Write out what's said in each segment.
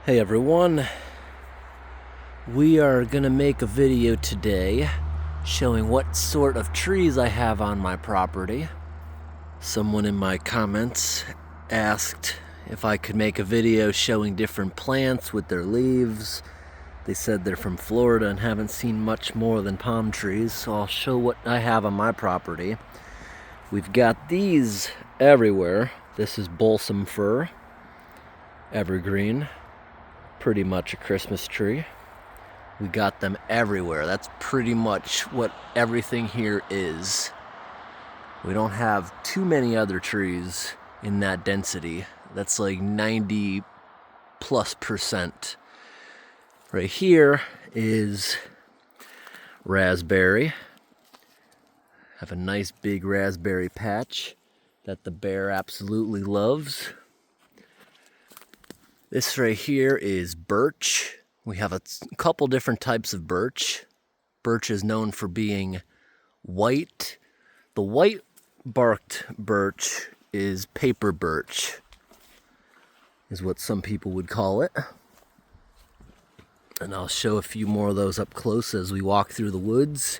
Hey everyone, we are gonna make a video today showing what sort of trees I have on my property. Someone in my comments asked if I could make a video showing different plants with their leaves. They said they're from Florida and haven't seen much more than palm trees, so I'll show what I have on my property. We've got these everywhere. This is balsam fir, evergreen. Pretty much a Christmas tree. We got them everywhere. That's pretty much what everything here is. We don't have too many other trees in that density. That's like 90+%. Right here is raspberry. Have a nice big raspberry patch that the bear absolutely loves. This right here is birch. We have a couple different types of birch. Birch is known for being white. The white barked birch is paper birch, is what some people would call it. And I'll show a few more of those up close as we walk through the woods.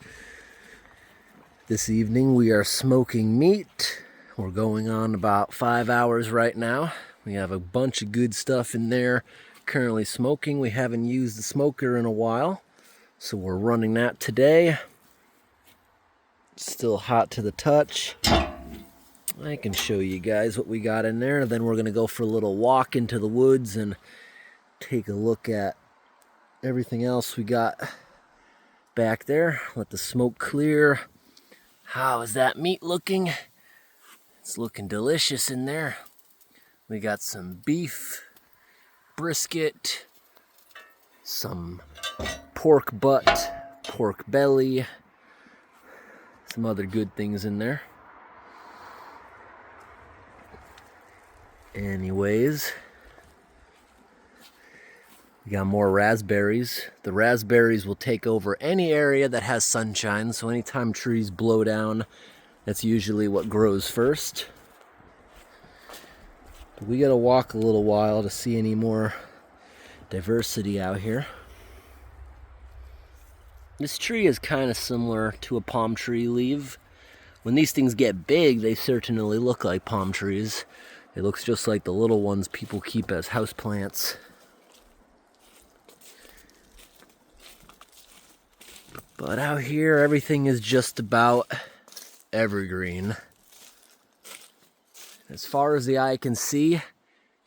This evening we are smoking meat. We're going on about 5 hours right now. We have a bunch of good stuff in there currently smoking. We haven't used the smoker in a while, so we're running that today. Still hot to the touch. I can show you guys what we got in there. Then we're going to go for a little walk into the woods and take a look at everything else we got back there. Let the smoke clear. How is that meat looking? It's looking delicious in there. We got some beef, brisket, some pork butt, pork belly, some other good things in there. Anyways, we got more raspberries. The raspberries will take over any area that has sunshine, so anytime trees blow down, that's usually what grows first. But we gotta walk a little while to see any more diversity out here. This tree is kind of similar to a palm tree leaf. When these things get big, they certainly look like palm trees. It looks just like the little ones people keep as houseplants. But out here, everything is just about evergreen. As far as the eye can see,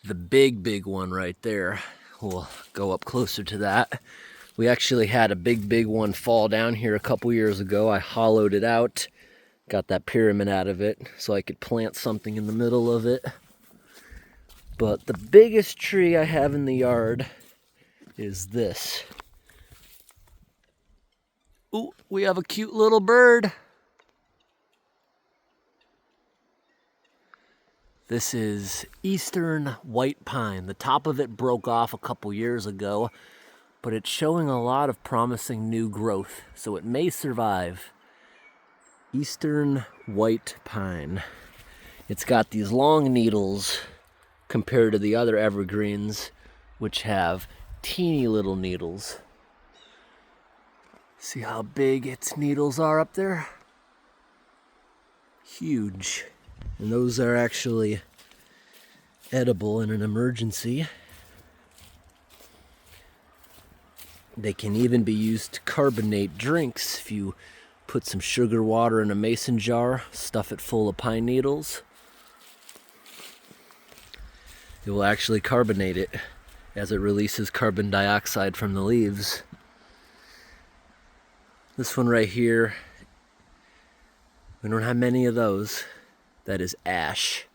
the big one right there. We'll go up closer to that. We actually had a big one fall down here a couple years ago. I hollowed it out, got that pyramid out of it so I could plant something in the middle of it. But the biggest tree I have in the yard is this. Ooh, we have a cute little bird. This is eastern white pine. The top of it broke off a couple years ago, but it's showing a lot of promising new growth, so it may survive. Eastern white pine. It's got these long needles compared to the other evergreens, which have teeny little needles. See how big its needles are up there? Huge. And those are actually edible in an emergency. They can even be used to carbonate drinks. If you put some sugar water in a mason jar, stuff it full of pine needles, it will actually carbonate it as it releases carbon dioxide from the leaves. This one right here, we don't have many of those. That is ash.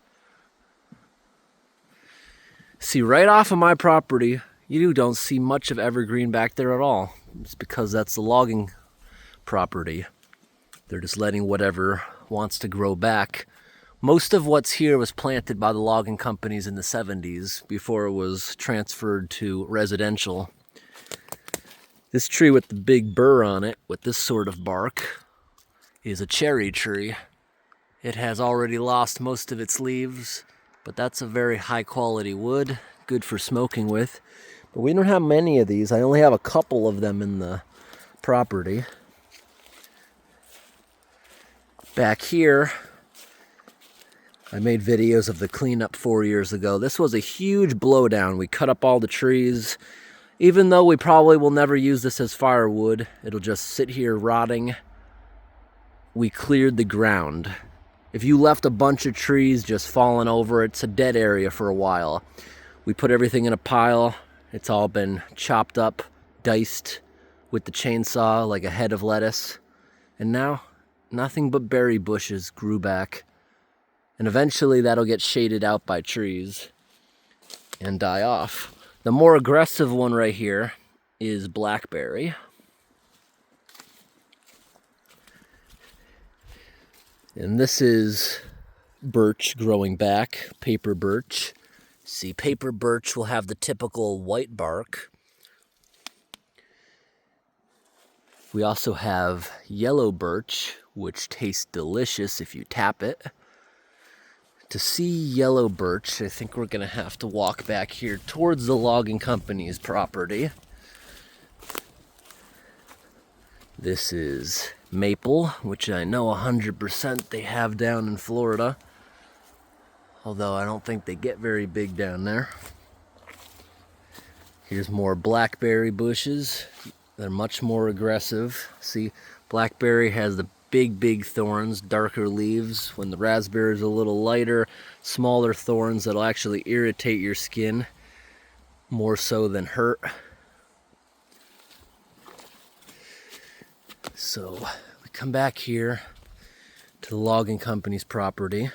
See, right off of my property, you don't see much of evergreen back there at all. It's because that's the logging property. They're just letting whatever wants to grow back. Most of what's here was planted by the logging companies in the 70s before it was transferred to residential. This tree with the big burr on it, with this sort of bark, is a cherry tree. It has already lost most of its leaves, but that's a very high quality wood, good for smoking with. But we don't have many of these. I only have a couple of them in the property. Back here, I made videos of the cleanup 4 years ago. This was a huge blowdown. We cut up all the trees. Even though we probably will never use this as firewood, it'll just sit here rotting. We cleared the ground. If you left a bunch of trees just falling over, it's a dead area for a while. We put everything in a pile. It's all been chopped up, diced with the chainsaw like a head of lettuce. And now, nothing but berry bushes grew back. And eventually that'll get shaded out by trees and die off. The more aggressive one right here is blackberry. And this is birch growing back, paper birch. See, paper birch will have the typical white bark. We also have yellow birch, which tastes delicious if you tap it. To see yellow birch, I think we're gonna have to walk back here towards the logging company's property. This is maple, which I know 100% they have down in Florida. Although I don't think they get very big down there. Here's more blackberry bushes. They're much more aggressive. See, blackberry has the big thorns, darker leaves. When the raspberry is a little lighter, smaller thorns that'll actually irritate your skin more so than hurt. So we come back here to the logging company's property.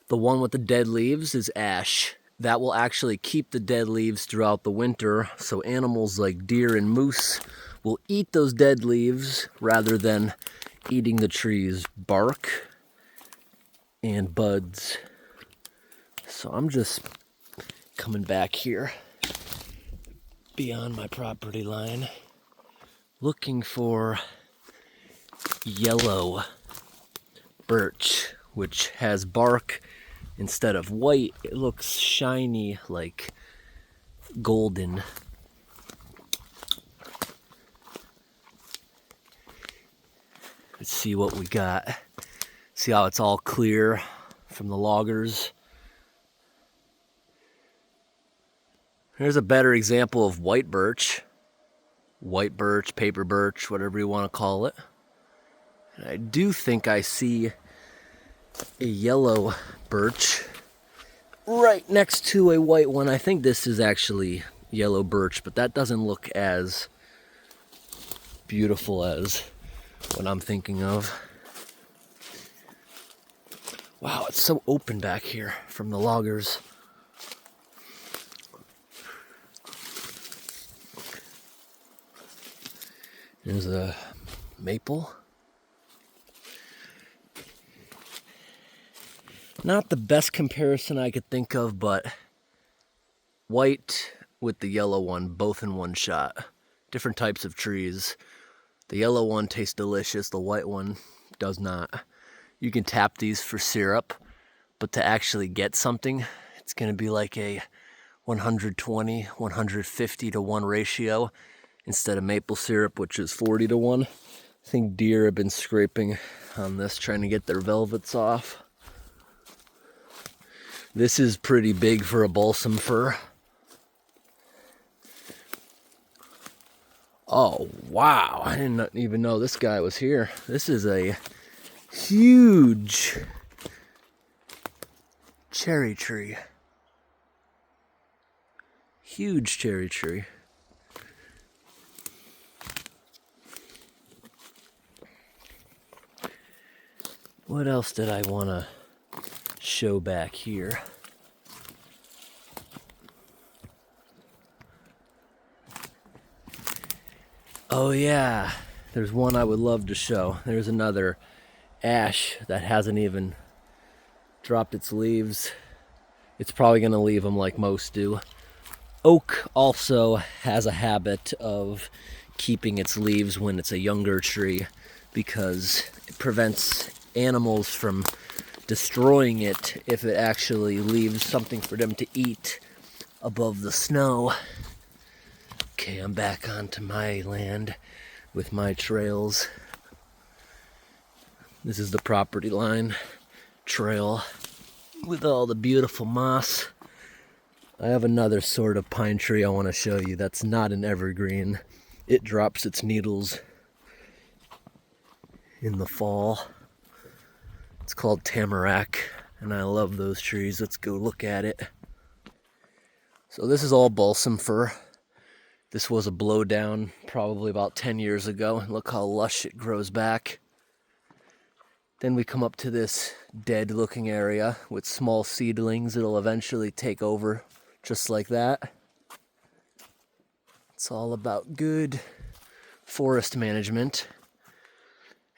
The one with the dead leaves is ash. That will actually keep the dead leaves throughout the winter, so animals like deer and moose will eat those dead leaves rather than eating the tree's bark and buds. So I'm just coming back here beyond my property line, looking for yellow birch, which has bark instead of white. It looks shiny, like golden. Let's see what we got. See how it's all clear from the loggers. Here's a better example of white birch. White birch, paper birch, whatever you want to call it. And I do think I see a yellow birch right next to a white one. I think this is actually yellow birch, but that doesn't look as beautiful as what I'm thinking of. Wow, it's so open back here from the loggers. There's a maple. Not the best comparison I could think of, but white with the yellow one, both in one shot. Different types of trees. The yellow one tastes delicious, the white one does not. You can tap these for syrup, but to actually get something, it's going to be like a 120, 150 to 1 ratio instead of maple syrup, which is 40 to 1. I think deer have been scraping on this, trying to get their velvets off. This is pretty big for a balsam fir. Oh, wow. I didn't even know this guy was here. This is a huge cherry tree. Huge cherry tree. What else did I want to show back here? Oh yeah, there's one I would love to show. There's another ash that hasn't even dropped its leaves. It's probably going to leave them like most do. Oak also has a habit of keeping its leaves when it's a younger tree because it prevents animals from destroying it if it actually leaves something for them to eat above the snow. Okay, I'm back onto my land with my trails. This is the property line trail with all the beautiful moss. I have another sort of pine tree I want to show you that's not an evergreen. It drops its needles in the fall. It's called tamarack, and I love those trees. Let's go look at it. So this is all balsam fir. This was a blowdown probably about 10 years ago. Look how lush it grows back. Then we come up to this dead looking area with small seedlings. It'll eventually take over just like that. It's all about good forest management.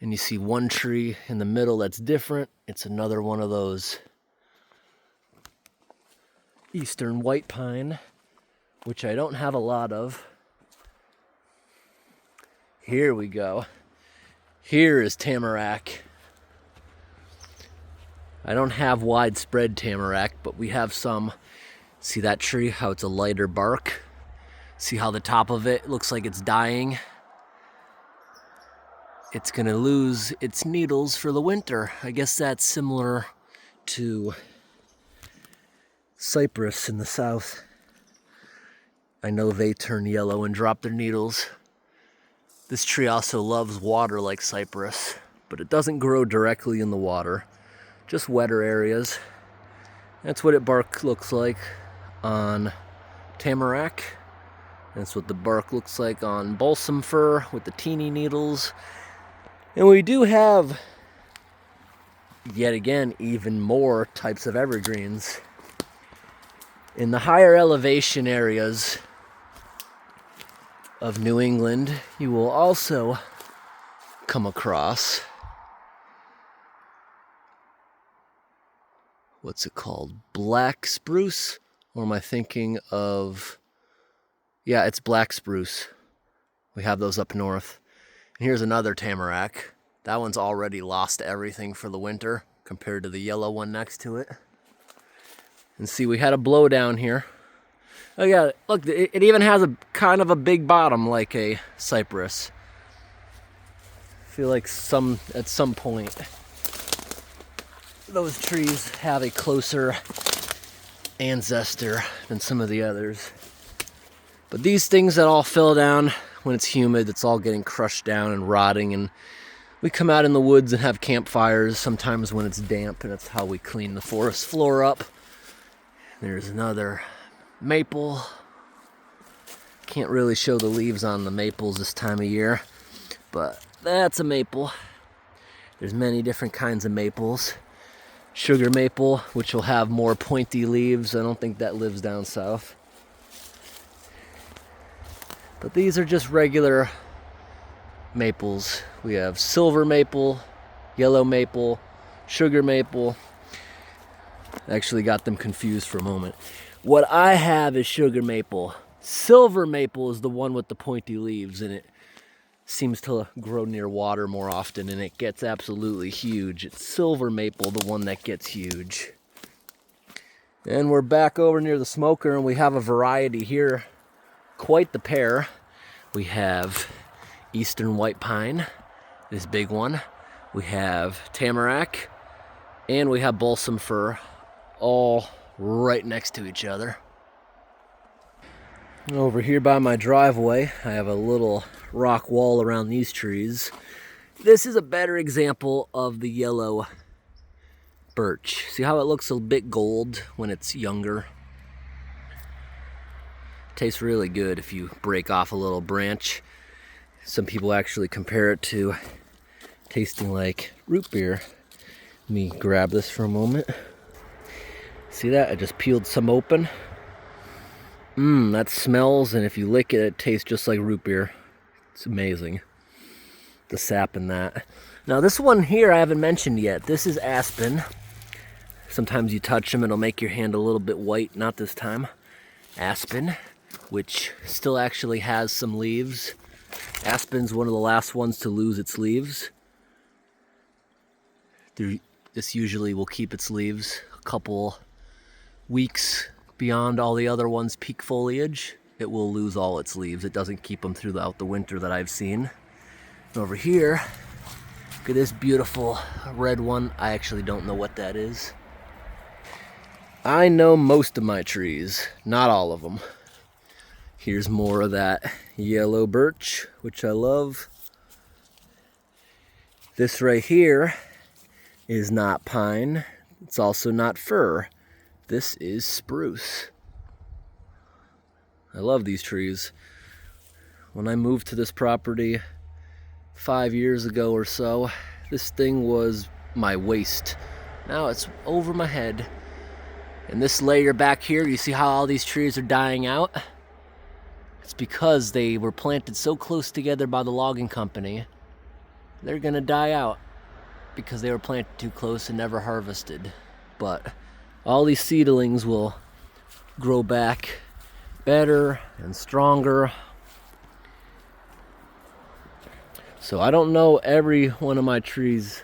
And you see one tree in the middle that's different. It's another one of those eastern white pine, which I don't have a lot of. Here we go. Here is tamarack. I don't have widespread tamarack, but we have some. See that tree, how it's a lighter bark? See how the top of it looks like it's dying? It's gonna lose its needles for the winter. I guess that's similar to cypress in the south. I know they turn yellow and drop their needles. This tree also loves water like cypress, but it doesn't grow directly in the water, just wetter areas. That's what its bark looks like on tamarack. That's what the bark looks like on balsam fir with the teeny needles. And we do have, yet again, even more types of evergreens. In the higher elevation areas of New England, you will also come across, what's it called? Black spruce? Or am I thinking of, yeah, it's black spruce. We have those up north. And here's another tamarack. That one's already lost everything for the winter compared to the yellow one next to it. And see, we had a blowdown here. Oh yeah, look, it even has a kind of a big bottom like a cypress. I feel like at some point those trees have a closer ancestor than some of the others. But these things that all fell down when it's humid, it's all getting crushed down and rotting, and we come out in the woods and have campfires sometimes when it's damp, and that's how we clean the forest floor up. There's another maple. Can't really show the leaves on the maples this time of year, but that's a maple. There's many different kinds of maples. Sugar maple, which will have more pointy leaves. I don't think that lives down south. But these are just regular maples. We have silver maple, yellow maple, sugar maple. I actually got them confused for a moment. What I have is sugar maple. Silver maple is the one with the pointy leaves, and it seems to grow near water more often, and it gets absolutely huge. It's silver maple, the one that gets huge. And we're back over near the smoker, and we have a variety here. Quite the pair. We have eastern white pine, this big one. We have tamarack, and we have balsam fir, all right next to each other. Over here by my driveway, I have a little rock wall around these trees. This is a better example of the yellow birch. See how it looks a bit gold when it's younger? Tastes really good if you break off a little branch. Some people actually compare it to tasting like root beer. Let me grab this for a moment. See that? I just peeled some open. That smells, and if you lick it, it tastes just like root beer. It's amazing. The sap in that. Now this one here I haven't mentioned yet. This is aspen. Sometimes you touch them, it'll make your hand a little bit white. Not this time. Aspen, which still actually has some leaves. Aspen's one of the last ones to lose its leaves. This usually will keep its leaves a couple weeks beyond all the other ones' peak foliage, it will lose all its leaves. It doesn't keep them throughout the winter that I've seen. And over here, look at this beautiful red one. I actually don't know what that is. I know most of my trees, not all of them. Here's more of that yellow birch, which I love. This right here is not pine. It's also not fir. This is spruce. I love these trees. When I moved to this property 5 years ago or so, this thing was my waist. Now it's over my head. And this layer back here, you see how all these trees are dying out? It's because they were planted so close together by the logging company. They're gonna die out because they were planted too close and never harvested. But all these seedlings will grow back better and stronger. So I don't know every one of my trees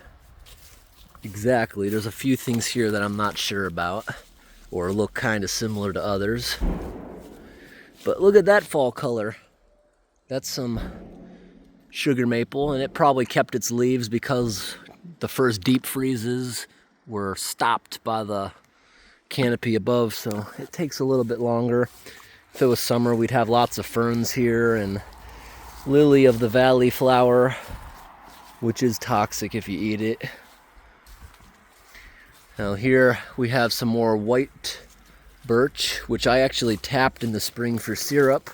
exactly. There's a few things here that I'm not sure about or look kind of similar to others. But look at that fall color. That's some sugar maple, and it probably kept its leaves because the first deep freezes were stopped by the canopy above, so it takes a little bit longer. If it was summer, we'd have lots of ferns here and lily of the valley flower, which is toxic if you eat it. Now here we have some more white birch, which I actually tapped in the spring for syrup.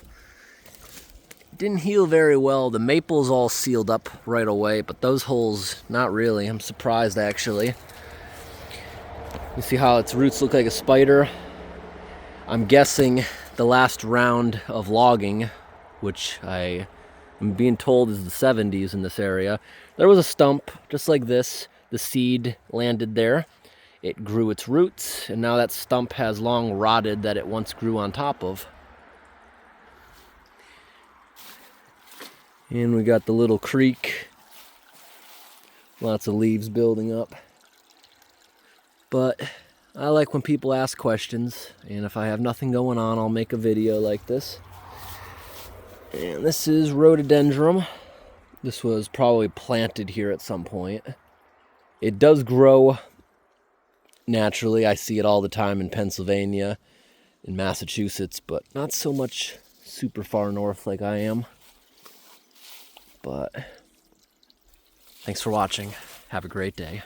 Didn't heal very well. The maple's all sealed up right away, but those holes, not really. I'm surprised actually. You see how its roots look like a spider? I'm guessing the last round of logging, which I am being told is the 70s in this area, there was a stump just like this. The seed landed there. It grew its roots, and now that stump has long rotted that it once grew on top of. And we got the little creek. Lots of leaves building up. But I like when people ask questions, and if I have nothing going on, I'll make a video like this. And this is rhododendron. This was probably planted here at some point. It does grow naturally. I see it all the time in Pennsylvania, in Massachusetts, but not so much super far north like I am. But thanks for watching. Have a great day.